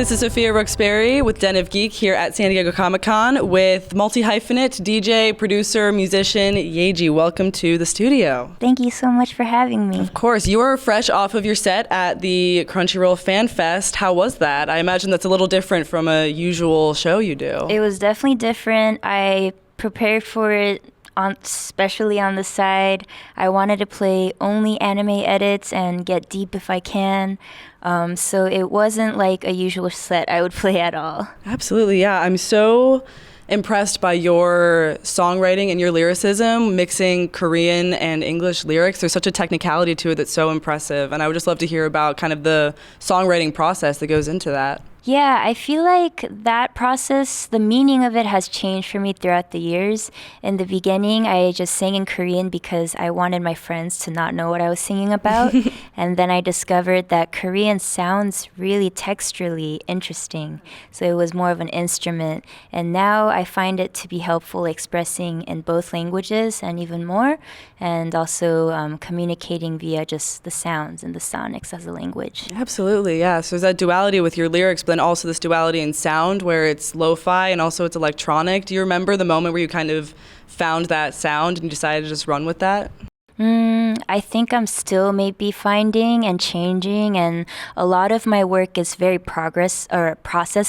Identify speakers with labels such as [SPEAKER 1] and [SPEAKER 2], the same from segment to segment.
[SPEAKER 1] This is Sophia Roxbury with Den of Geek here at San Diego Comic-Con with multi-hyphenate, DJ, producer, musician, Yaeji. Welcome to the studio.
[SPEAKER 2] Thank you so much for having me.
[SPEAKER 1] Of course. You are fresh off of your set at the Crunchyroll Fan Fest. How was that? I imagine that's a little different from a usual show you do.
[SPEAKER 2] It was definitely different. I prepared for it, especially on the side. I wanted to play only anime edits and get deep if I can. So it wasn't like a usual set I would play at all.
[SPEAKER 1] Absolutely, yeah. I'm so impressed by your songwriting and your lyricism, mixing Korean and English lyrics. There's such a technicality to it that's so impressive. And I would just love to hear about kind of the songwriting process that goes into that.
[SPEAKER 2] Yeah, I feel like that process, the meaning of it has changed for me throughout the years. In the beginning, I just sang in Korean because I wanted my friends to not know what I was singing about. And then I discovered that Korean sounds really texturally interesting. So it was more of an instrument. And now I find it to be helpful expressing in both languages and even more. And also communicating via just the sounds and the sonics as a language.
[SPEAKER 1] Absolutely, yeah. So there's that duality with your lyrics, but then also this duality in sound where it's lo-fi and also it's electronic. Do you remember the moment where you kind of found that sound and you decided to just run with that?
[SPEAKER 2] I think I'm still maybe finding and changing, and a lot of my work is very process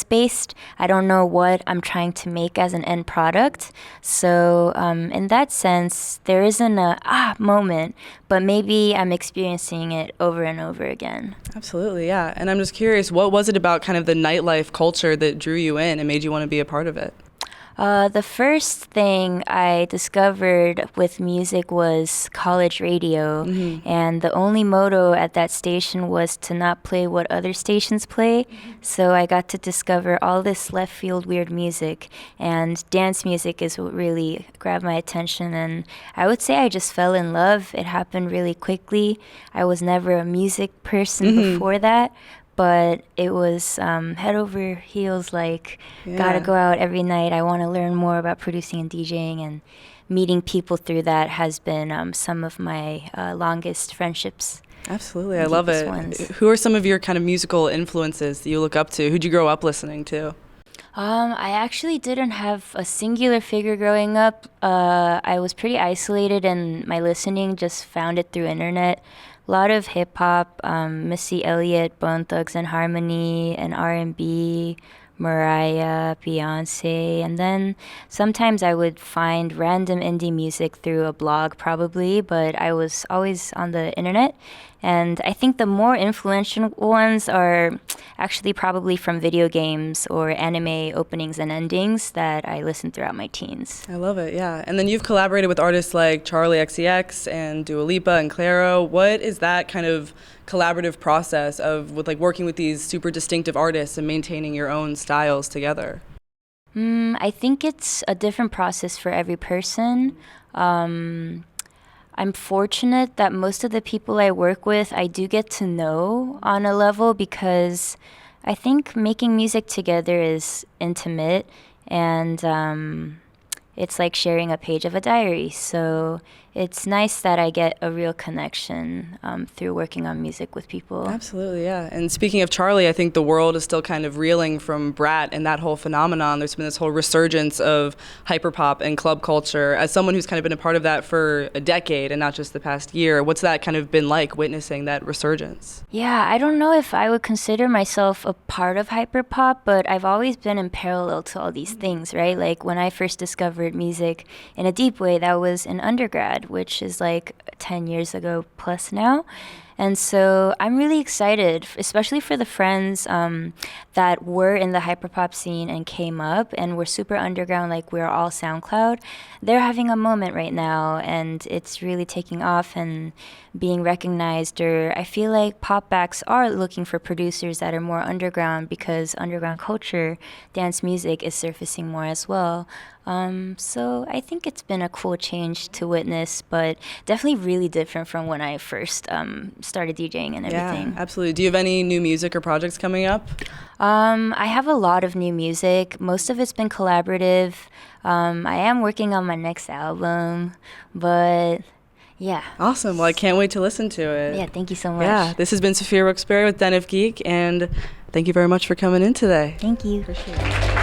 [SPEAKER 2] based. I don't know what I'm trying to make as an end product. So in that sense, there isn't a moment, but maybe I'm experiencing it over and over again.
[SPEAKER 1] Absolutely, yeah. And I'm just curious, what was it about kind of the nightlife culture that drew you in and made you want to be a part of it?
[SPEAKER 2] The first thing I discovered with music was college radio, and the only motto at that station was to not play what other stations play. So I got to discover all this left field weird music, and dance music is what really grabbed my attention, and I would say I just fell in love. It happened really quickly. I was never a music person before that. But it was head over heels, like, gotta go out every night. I want to learn more about producing and DJing, and meeting people through that has been some of my longest friendships.
[SPEAKER 1] Absolutely, I love it.
[SPEAKER 2] Ones.
[SPEAKER 1] Who are some of your kind of musical influences that you look up to? Who'd you grow up listening to?
[SPEAKER 2] I actually didn't have a singular figure growing up. I was pretty isolated, and my listening just found it through internet. A lot of hip hop, Missy Elliott, Bone Thugs and Harmony, and R&B, Mariah, Beyonce, and then sometimes I would find random indie music through a blog probably, but I was always on the internet. And I think the more influential ones are actually probably from video games or anime openings and endings that I listened throughout my teens.
[SPEAKER 1] I love it, yeah. And then you've collaborated with artists like Charlie XCX and Dua Lipa and Clairo. What is that kind of collaborative process of working with these super distinctive artists and maintaining your own styles together?
[SPEAKER 2] I think it's a different process for every person. I'm fortunate that most of the people I work with, I do get to know on a level, because I think making music together is intimate, and it's like sharing a page of a diary. So it's nice that I get a real connection through working on music with people.
[SPEAKER 1] Absolutely, yeah. And speaking of Charlie, I think the world is still kind of reeling from Brat and that whole phenomenon. There's been this whole resurgence of hyperpop and club culture. As someone who's kind of been a part of that for a decade and not just the past year, what's that kind of been like, witnessing that resurgence?
[SPEAKER 2] Yeah, I don't know if I would consider myself a part of hyperpop, but I've always been in parallel to all these things, right? Like when I first discovered music in a deep way, that was in undergrad, which is like 10 years ago plus now. And so I'm really excited, especially for the friends that were in the hyperpop scene and came up and were super underground, like we're all SoundCloud. They're having a moment right now, and it's really taking off and being recognized. Or I feel like pop acts are looking for producers that are more underground, because underground culture, dance music, is surfacing more as well. So I think it's been a cool change to witness, but definitely really different from when I first started DJing and everything.
[SPEAKER 1] Yeah, absolutely. Do you have any new music or projects coming up?
[SPEAKER 2] I have a lot of new music. Most of it's been collaborative. I am working on my next album, but yeah.
[SPEAKER 1] Awesome. Well, I can't wait to listen to it.
[SPEAKER 2] Yeah, thank you so much.
[SPEAKER 1] Yeah, this has been Sophia Roxbury with Den of Geek, and Thank you very much for coming in today.
[SPEAKER 2] Thank you.
[SPEAKER 1] Appreciate it.